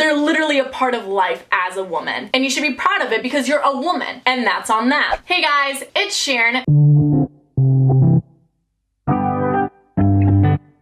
They're literally a part of life as a woman, and you should be proud of it because you're a woman, and that's on that. Hey guys, it's Sharon.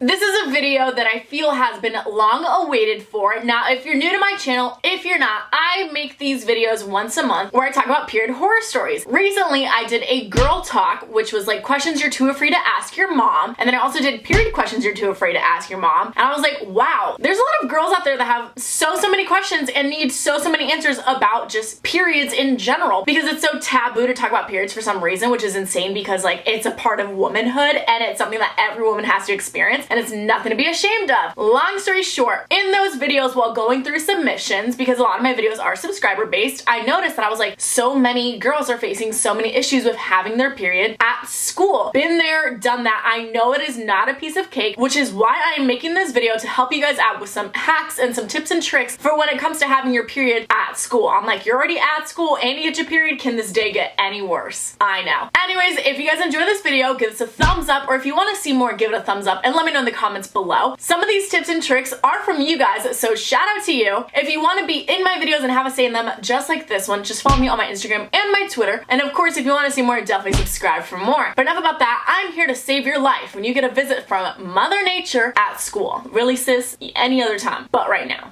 This is a video that I feel has been long awaited for. Now, if you're new to my channel, if you're not, I make these videos once a month where I talk about period horror stories. Recently, I did a girl talk, which was like questions you're too afraid to ask your mom. And then I also did period questions you're too afraid to ask your mom. And I was like, wow, there's a lot of girls out there that have so many questions and need so many answers about just periods in general, because it's so taboo to talk about periods for some reason, which is insane because like it's a part of womanhood and it's something that every woman has to experience. And it's nothing to be ashamed of. Long story short, in those videos while going through submissions, because a lot of my videos are subscriber based, I noticed that I was like, so many girls are facing so many issues with having their period at school. Been there, done that. I know it is not a piece of cake, which is why I am making this video to help you guys out with some hacks and some tips and tricks for when it comes to having your period at school. I'm like, you're already at school and you get your period. Can this day get any worse? I know. Anyways, if you guys enjoy this video, give us a thumbs up, or if you want to see more, give it a thumbs up and let me know in the comments below. Some of these tips and tricks are from you guys, so shout out to you. If you want to be in my videos and have a say in them just like this one, just follow me on my Instagram and my Twitter. And of course, if you want to see more, definitely subscribe for more. But enough about that. I'm here to save your life when you get a visit from Mother Nature at school. Really, sis? Any other time, but right now.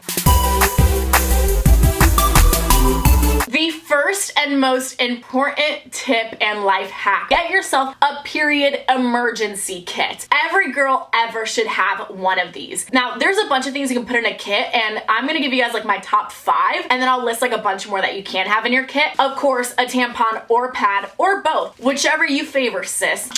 The first and most important tip and life hack: get yourself a period emergency kit. Every girl ever should have one of these. Now, there's a bunch of things you can put in a kit, and I'm gonna give you guys like my top 5, and then I'll list like a bunch more that you can have in your kit. Of course, a tampon or pad or both, whichever you favor, sis.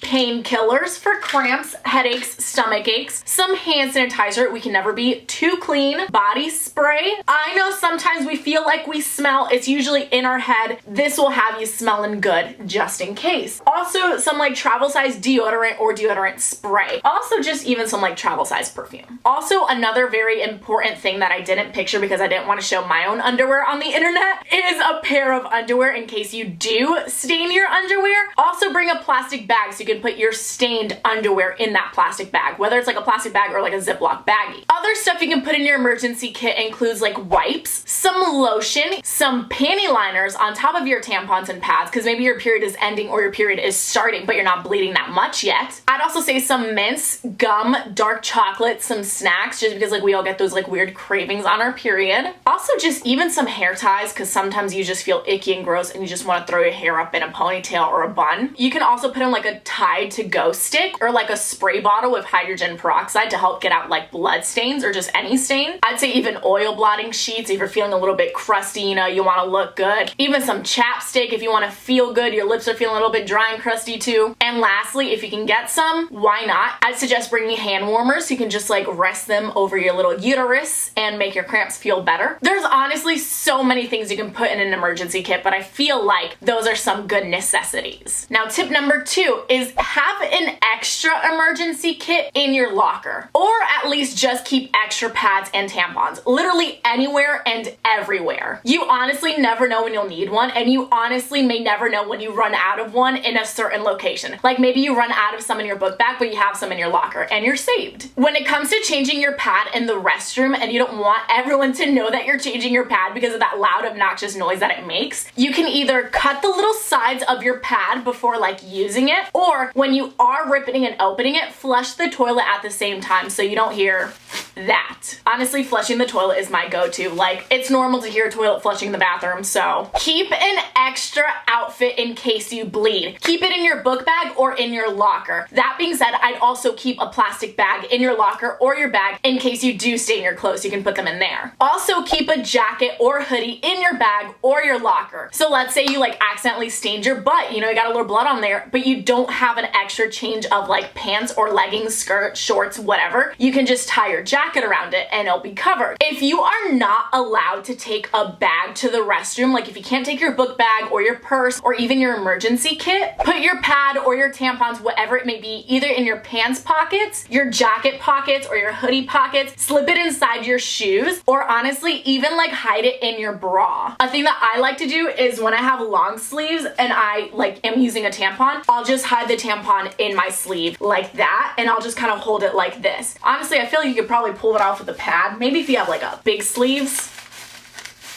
Painkillers for cramps, headaches, stomach aches, some hand sanitizer, we can never be too clean, body spray. I know sometimes we feel like we smell, it's usually in our head. This will have you smelling good just in case. Also, some like travel size deodorant or deodorant spray. Also, just even some like travel size perfume. Also, another very important thing that I didn't picture because I didn't want to show my own underwear on the internet is a pair of underwear in case you do stain your underwear. Also, bring a plastic bag so you can put your stained underwear in that plastic bag, whether it's like a plastic bag or like a Ziploc baggie. Other stuff you can put in your emergency kit includes like wipes, some lotion, some panty liners on top of your tampons and pads, because maybe your period is ending or your period is starting, but you're not bleeding that much yet. I'd also say some mints, gum, dark chocolate, some snacks, just because like we all get those like weird cravings on our period. Also, just even some hair ties, because sometimes you just feel icky and gross and you just want to throw your hair up in a ponytail or a bun. You can also put in like a Tide to Go stick or like a spray bottle with hydrogen peroxide to help get out like blood stains or just any stain. I'd say even oil blotting sheets if you're feeling a little bit crusty, you know, you want to look good. Even some chapstick if you want to feel good, your lips are feeling a little bit dry and crusty too. And lastly, if you can get some, why not? I'd suggest bringing hand warmers so you can just like rest them over your little uterus and make your cramps feel better. There's honestly so many things you can put in an emergency kit, but I feel like those are some good necessities. Now, tip number 2 is have an extra emergency kit in your locker, or at least just keep extra pads and tampons literally anywhere and everywhere. You honestly never know when you'll need one, and you honestly may never know when you run out of one in a certain location. Like maybe you run out of some in your book bag, but you have some in your locker and you're saved. When it comes to changing your pad in the restroom and you don't want everyone to know that you're changing your pad because of that loud obnoxious noise that it makes, you can either cut the little sides of your pad before like using it, or when you are ripping and opening it, flush the toilet at the same time so you don't hear that. Honestly, flushing the toilet is my go-to. Like, it's normal to hear a toilet flushing in the bathroom, so keep an extra outfit in case you bleed. Keep it in your book bag or in your locker. That being said, I'd also keep a plastic bag in your locker or your bag in case you do stain your clothes. You can put them in there. Also, keep a jacket or hoodie in your bag or your locker. So let's say you like accidentally stained your butt, you know, you got a little blood on there, but you don't have an extra change of like pants or leggings, skirt, shorts, whatever. You can just tie your jacket around it and it'll be covered. If you are not allowed to take a bag to the restroom, like if you can't take your book bag or your purse or even your emergency kit, put your pad or your tampons, whatever it may be, either in your pants pockets, your jacket pockets, or your hoodie pockets. Slip it inside your shoes, or honestly, even like hide it in your bra. A thing that I like to do is when I have long sleeves and I like am using a tampon, I'll just hide the tampon in my sleeve like that, and I'll just kind of hold it like this. Honestly, I feel like you could probably pull it off with a pad. Maybe if you have like a big sleeves.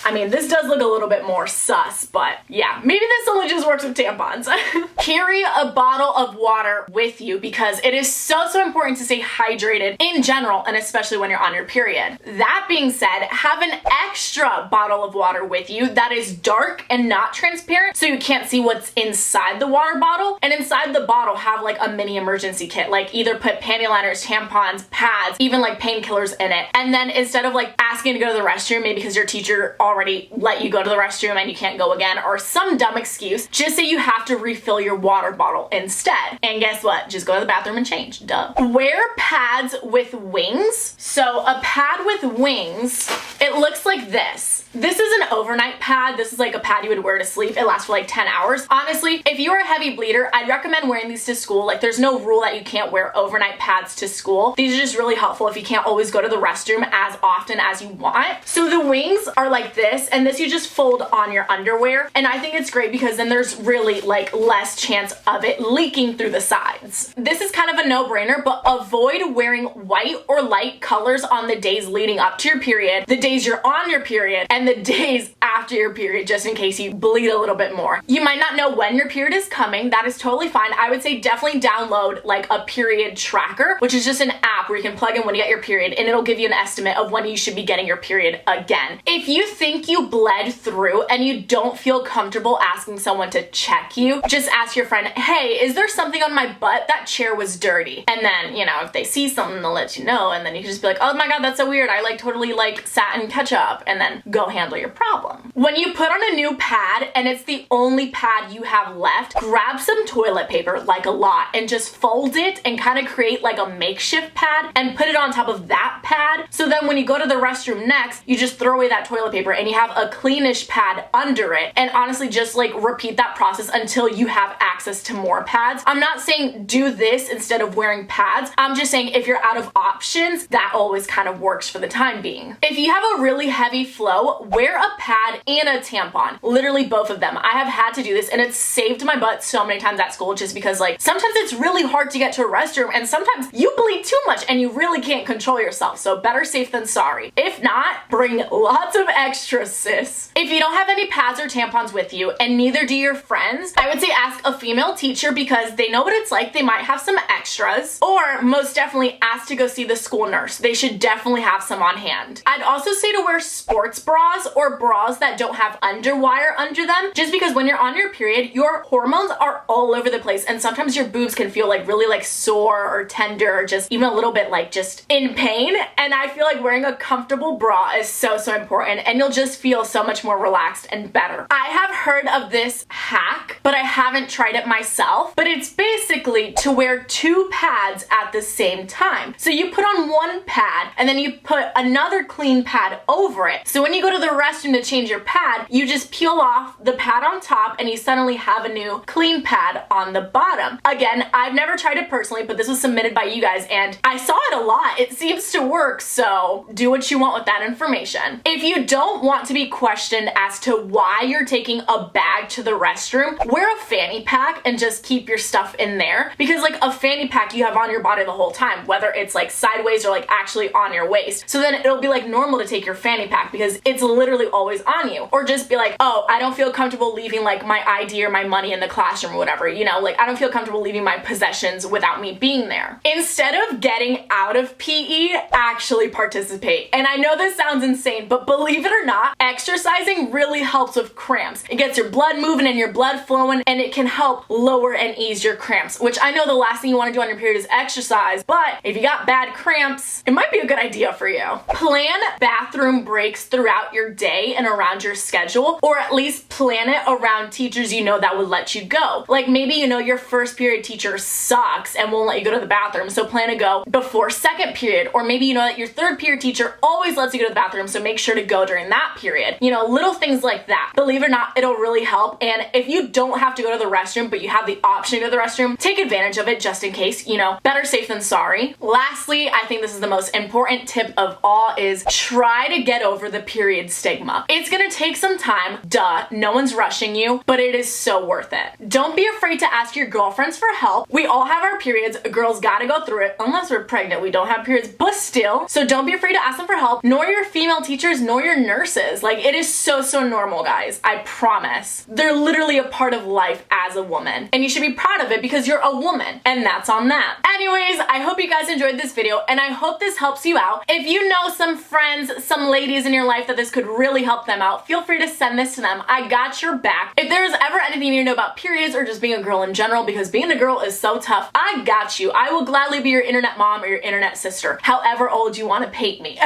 I mean, this does look a little bit more sus, but yeah, maybe this only just works with tampons. Carry a bottle of water with you because it is so important to stay hydrated in general, and especially when you're on your period. That being said, have an extra bottle of water with you that is dark and not transparent so you can't see what's inside the water bottle. And inside the bottle have like a mini emergency kit, like either put panty liners, tampons, pads, even like painkillers in it. And then instead of like asking to go to the restroom, maybe because your teacher already let you go to the restroom and you can't go again, or some dumb excuse, just say you have to refill your water bottle instead. And guess what? Just go to the bathroom and change. Duh. Wear pads with wings. So a pad with wings, it looks like this. This is an overnight pad. This is like a pad you would wear to sleep. It lasts for like 10 hours. Honestly, if you're a heavy bleeder, I'd recommend wearing these to school. Like there's no rule that you can't wear overnight pads to school. These are just really helpful if you can't always go to the restroom as often as you want. So the wings are like this, and this you just fold on your underwear. And I think it's great because then there's really like less chance of it leaking through the sides. This is kind of a no-brainer, but avoid wearing white or light colors on the days leading up to your period, the days you're on your period, and the days after your period, just in case you bleed a little bit more. You might not know when your period is coming. That is totally fine. I would say definitely download like a period tracker, which is just an app where you can plug in when you get your period and it'll give you an estimate of when you should be getting your period again. If you think you bled through and you don't feel comfortable asking someone to check you, just ask your friend, hey, is there something on my butt? That chair was dirty. And then, you know, if they see something, they'll let you know. And then you can just be like, oh my God, that's so weird. I like totally like sat in ketchup, and then go handle your problem. When you put on a new pad and it's the only pad you have left, grab some toilet paper, like a lot, and just fold it and kind of create like a makeshift pad and put it on top of that pad. So then when you go to the restroom next, you just throw away that toilet paper and you have a cleanish pad under it. And honestly, just like repeat that process until you have access to more pads. I'm not saying do this instead of wearing pads. I'm just saying if you're out of options, that always kind of works for the time being. If you have a really heavy flow, wear a pad and a tampon. Literally both of them. I have had to do this and it's saved my butt so many times at school, just because like sometimes it's really hard to get to a restroom and sometimes you bleed too much and you really can't control yourself. So better safe than sorry. If not, bring lots of extras, sis. If you don't have any pads or tampons with you, and neither do your friends, I would say ask a female teacher because they know what it's like. They might have some extras, or most definitely ask to go see the school nurse. They should definitely have some on hand. I'd also say to wear sports bras or bras that don't have underwire under them, just because when you're on your period, your hormones are all over the place and sometimes your boobs can feel like really like sore or tender or just even a little bit like just in pain. And I feel like wearing a comfortable bra is so important, and you'll just feel so much more relaxed and better. I have heard of this hack, but I haven't tried it myself, but it's basically to wear two pads at the same time. So you put on one pad and then you put another clean pad over it. So when you go to the restroom to change your pad, you just peel off the pad on top and you suddenly have a new clean pad on the bottom. Again, I've never tried it personally, but this was submitted by you guys and I saw it a lot. It seems to work, so do what you want with that information. If you don't want to be questioned as to why you're taking a bag to the restroom, wear a fanny pack and just keep your stuff in there, because like a fanny pack you have on your body the whole time, whether it's like sideways or like actually on your waist. So then it'll be like normal to take your fanny pack because it's literally always on you. Or just be like, oh, I don't feel comfortable leaving like my ID or my money in the classroom or whatever, you know, like I don't feel comfortable leaving my possessions without me being there. Instead of getting out of PE, actually participate. And I know this sounds insane, but believe it or not, exercising really helps with cramps. It gets your blood moving and your blood flowing, and it can help lower and ease your cramps, which I know the last thing you want to do on your period is exercise, but if you got bad cramps, it might be a good idea for you. Plan bathroom breaks throughout your day and around your schedule, or at least plan it around teachers you know that would let you go. Like maybe you know your first period teacher sucks and won't let you go to the bathroom, so plan to go before second period. Or maybe you know that your third period teacher always lets you go to the bathroom, so make sure to go during that period. You know, little things like that. Believe it or not, it'll really help. And if you don't have to go to the restroom, but you have the option to go to the restroom, take advantage of it just in case, you know, better safe than sorry. Lastly, I think this is the most important tip of all, is try to get over the period stigma. It's gonna gonna take some time, duh, no one's rushing you, but it is so worth it. Don't be afraid to ask your girlfriends for help. We all have our periods, girls gotta go through it, unless we're pregnant, we don't have periods, but still. So don't be afraid to ask them for help, nor your female teachers, nor your nurses. Like, it is so normal, guys, I promise. They're literally a part of life as a woman, and you should be proud of it because you're a woman, and that's on that. Anyways, I hope you guys enjoyed this video, and I hope this helps you out. If you know some friends, some ladies in your life that this could really help them out, feel free to send this to them. I got your back. If there's ever anything you need to know about periods or just being a girl in general, because being a girl is so tough, I got you. I will gladly be your internet mom or your internet sister, however old you want to paint me.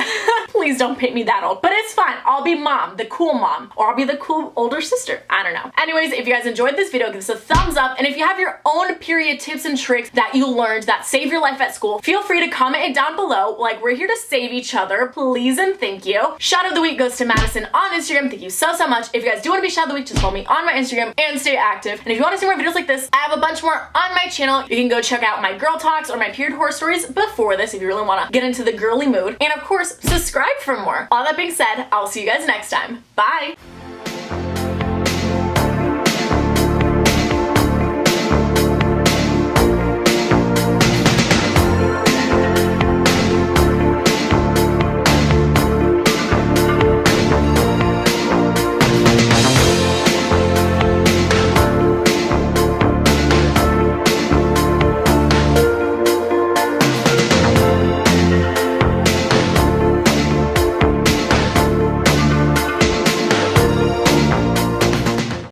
Please don't paint me that old, but it's fine. I'll be mom, the cool mom, or I'll be the cool older sister. I don't know. Anyways, if you guys enjoyed this video, give us a thumbs up, and if you have your own period tips and tricks that you learned that save your life at school, feel free to comment it down below. Like, we're here to save each other, please and thank you. Shout of the week goes to Madison on Instagram. Thank you so much. If you guys do want to be shout of the week, just follow me on my Instagram and stay active. And if you want to see more videos like this, I have a bunch more on my channel. You can go check out my girl talks or my period horror stories before this if you really want to get into the girly mood. And of course, subscribe for more. All that being said, I'll see you guys next time. Bye!